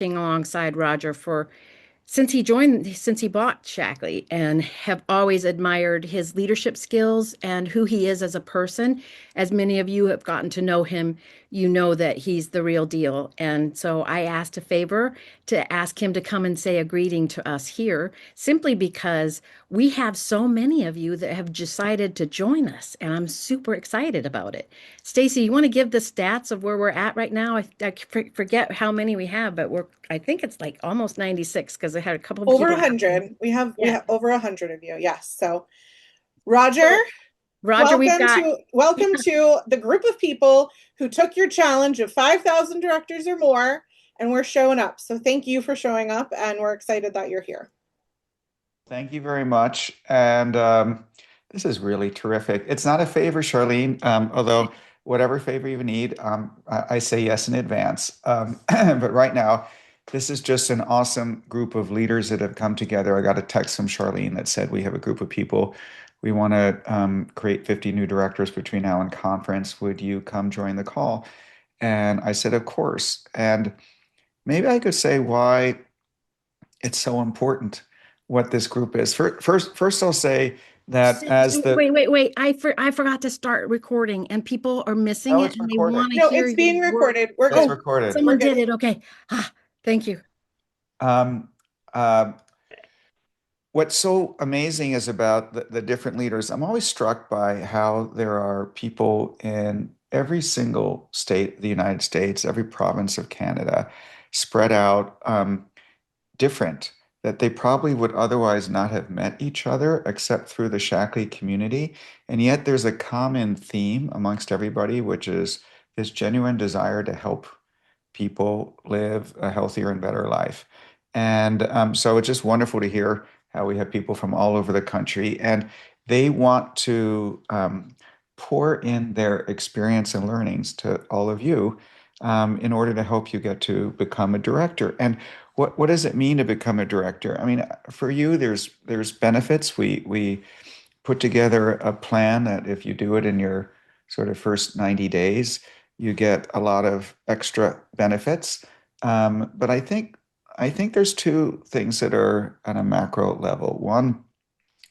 alongside Roger for since he bought Shackley, and have always admired his leadership skills and who he is as a person. As many of you have gotten to know him, you know that he's the real deal. And so I asked a favor to ask him to come and say a greeting to us here, simply because we have so many of you that have decided to join us, and I'm super excited about it. Stacy, you want to give the stats of where we're at right now? I forget how many we have, but I think it's like almost 96 because I had a couple of Over people. 100. We Yeah. have over 100 of you. Yes. So, Roger, So, Roger, we've got, yeah, welcome to the group of people who took your challenge of 5,000 directors or more, and we're showing up. So, thank you for showing up, and we're excited that you're here. Thank you very much. And this is really terrific. It's not a favor, Charlene, although whatever favor you need, I say yes in advance. But right now, this is just an awesome group of leaders that have come together. I got a text from Charlene that said we have a group of people. We want to create 50 new directors between now and conference. Would you come join the call? And I said, of course. And maybe I could say why it's so important what this group is. First, I'll say that as the wait. I forgot to start recording, and people are missing oh, it it's and they recording. want to No, hear it's your being word. recorded. We're It's good. Oh, recorded. We're someone good. did it. Okay. Thank you. Um, uh, what's so amazing is about the different leaders. I'm always struck by how there are people in every single state of the United States, every province of Canada, spread out. Different, that they probably would otherwise not have met each other except through the Shaklee community. And yet there's a common theme amongst everybody, which is this genuine desire to help people live a healthier and better life. And so it's just wonderful to hear how we have people from all over the country, and they want to pour in their experience and learnings to all of you in order to help you get to become a director. And what does it mean to become a director? I mean, for you, there's benefits. We put together a plan that if you do it in your sort of first 90 days, you get a lot of extra benefits. But I think there's two things that are at a macro level. One,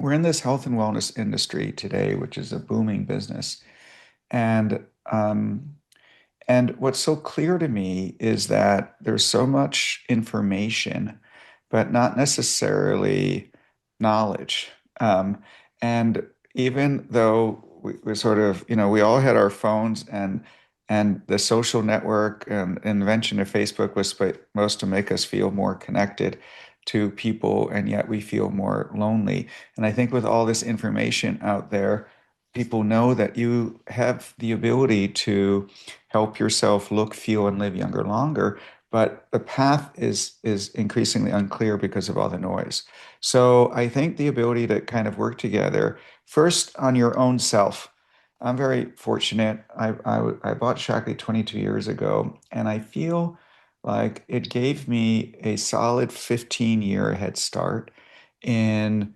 we're in this health and wellness industry today, which is a booming business. And and what's so clear to me is that there's so much information, but not necessarily knowledge. And even though we sort of, we all had our phones, and the social network and invention of Facebook was supposed to make us feel more connected to people, and yet we feel more lonely. And I think with all this information out there, people know that you have the ability to help yourself look, feel, and live younger longer. But the path is increasingly unclear because of all the noise. So I think the ability to kind of work together first on your own self. I'm very fortunate. I bought Shaklee 22 years ago, and I feel like it gave me a solid 15-year head start in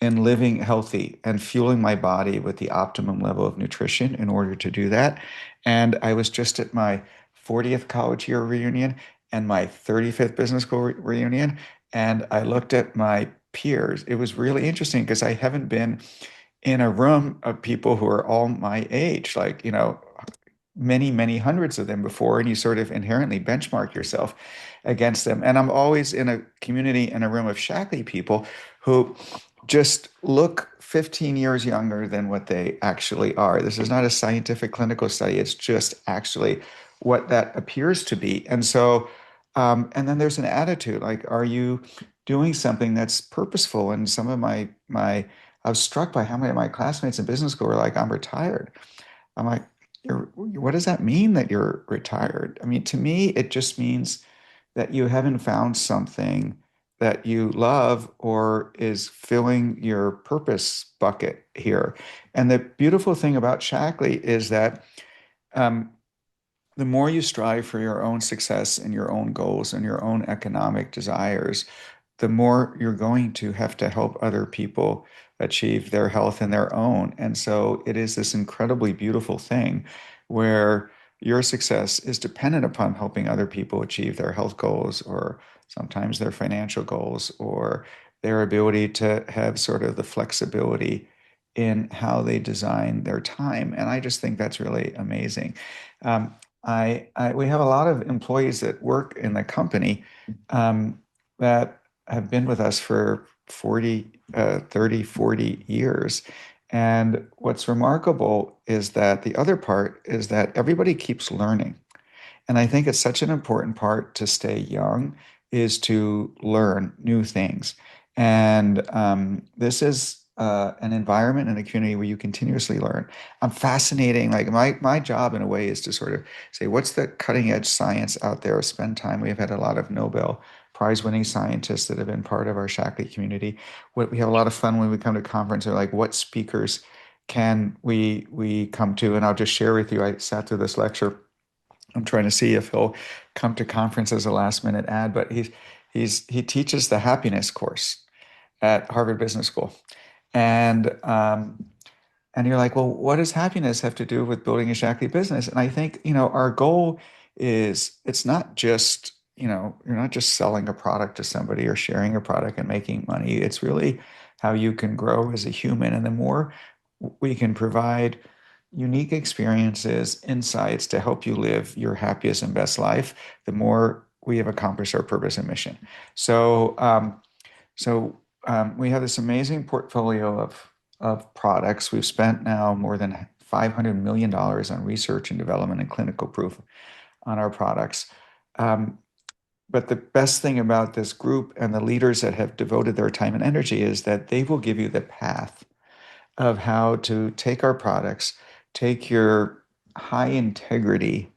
and living healthy and fueling my body with the optimum level of nutrition in order to do that. And I was just at my 40th college year reunion and my 35th business school reunion. And I looked at my peers. It was really interesting because I haven't been in a room of people who are all my age, like, many, many hundreds of them before, and you sort of inherently benchmark yourself against them. And I'm always in a community, in a room of Shaklee people who just look 15 years younger than what they actually are. This is not a scientific clinical study. It's just actually what that appears to be. And so, and then there's an attitude like, are you doing something that's purposeful? And some of I was struck by how many of my classmates in business school were like, I'm retired. I'm like, what does that mean that you're retired? I mean, to me, it just means that you haven't found something that you love or is filling your purpose bucket here. And the beautiful thing about Shaklee is that um, the more you strive for your own success and your own goals and your own economic desires, the more you're going to have to help other people achieve their health and their own. And so it is this incredibly beautiful thing where your success is dependent upon helping other people achieve their health goals or sometimes their financial goals or their ability to have sort of the flexibility in how they design their time. And I just think that's really amazing. Um, we have a lot of employees that work in the company that have been with us for 30, 40 years. And what's remarkable is that the other part is that everybody keeps learning. And I think it's such an important part to stay young is to learn new things. And this is an environment and a community where you continuously learn. I'm fascinating. Like my job in a way is to sort of say, what's the cutting edge science out there? Spend time. We've had a lot of Nobel Prize winning scientists that have been part of our Shaklee community. What we have a lot of fun when we come to conference are like, what speakers can we come to? And I'll just share with you, I sat through this lecture. I'm trying to see if he'll come to conference as a last minute ad, but he teaches the happiness course at Harvard Business School. And and you're like, well, what does happiness have to do with building a Shaklee business? And I think, our goal is it's not just, you're not just selling a product to somebody or sharing a product and making money. It's really how you can grow as a human. And the more we can provide unique experiences, insights to help you live your happiest and best life, the more we have accomplished our purpose and mission. So, we have this amazing portfolio of products. We've spent now more than $500 million on research and development and clinical proof on our products. But the best thing about this group and the leaders that have devoted their time and energy is that they will give you the path of how to take our products, take your high integrity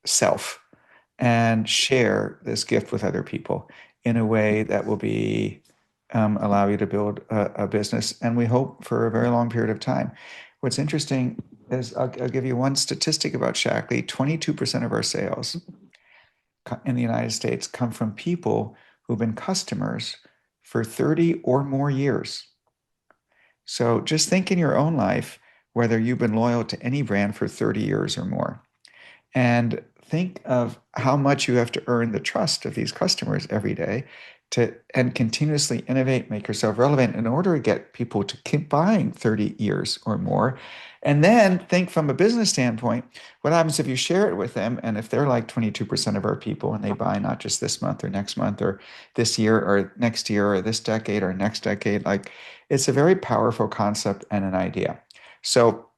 self and share this gift with other people in a way that will be allow you to build a business, and we hope for a very long period of time. What's interesting is I'll give you one statistic about Shaklee. 22% of our sales in the United States come from people who've been customers for 30 or more years. So just think in your own life whether you've been loyal to any brand for 30 years or more. And think of how much you have to earn the trust of these customers every day and continuously innovate, make yourself relevant in order to get people to keep buying 30 years or more. And then think from a business standpoint, what happens if you share it with them? And if they're like 22% of our people and they buy not just this month or next month or this year or next year or this decade or next decade, like it's a very powerful concept and an idea. So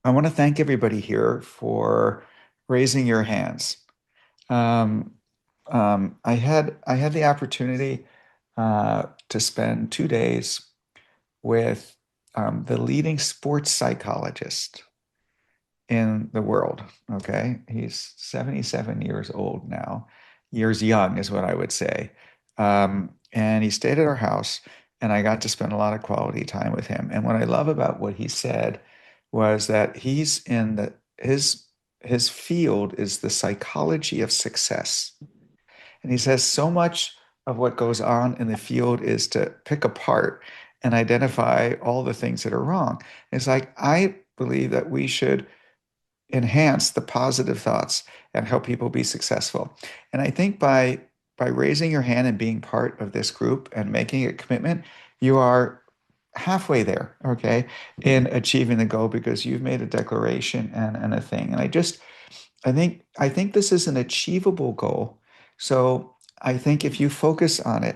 I want to thank everybody here for raising your hands. I had the opportunity to spend 2 days with the leading sports psychologist in the world. Okay, he's 77 years old now. Years young is what I would say. And he stayed at our house, and I got to spend a lot of quality time with him. And what I love about what he said was that he's in his field is the psychology of success. And he says so much of what goes on in the field is to pick apart and identify all the things that are wrong. It's like, I believe that we should enhance the positive thoughts and help people be successful. And I think by raising your hand and being part of this group and making a commitment, you are halfway there, okay, in achieving the goal because you've made a declaration and a thing. And I think this is an achievable goal. So I think if you focus on it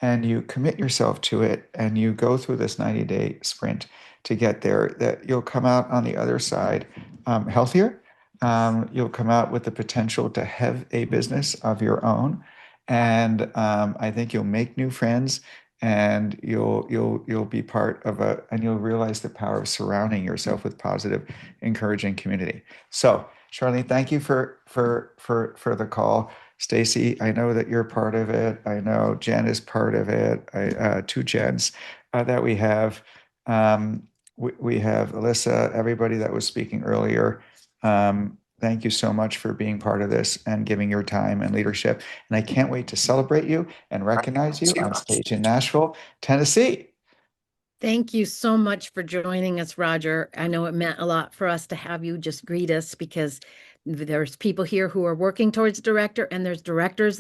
and you commit yourself to it and you go through this 90-day sprint to get there, that you'll come out on the other side healthier. You'll come out with the potential to have a business of your own, and I think you'll make new friends, and you'll be part of and you'll realize the power of surrounding yourself with positive, encouraging community. So, Charlene, thank you for the call. Stacy, I know that you're part of it. I know Jen is part of it. Two Jens that we have. We have Alyssa, everybody that was speaking earlier. Thank you so much for being part of this and giving your time and leadership. And I can't wait to celebrate you and recognize you on stage in Nashville, Tennessee. Thank you so much for joining us, Roger. I know it meant a lot for us to have you just greet us because there's people here who are working towards director and there's directors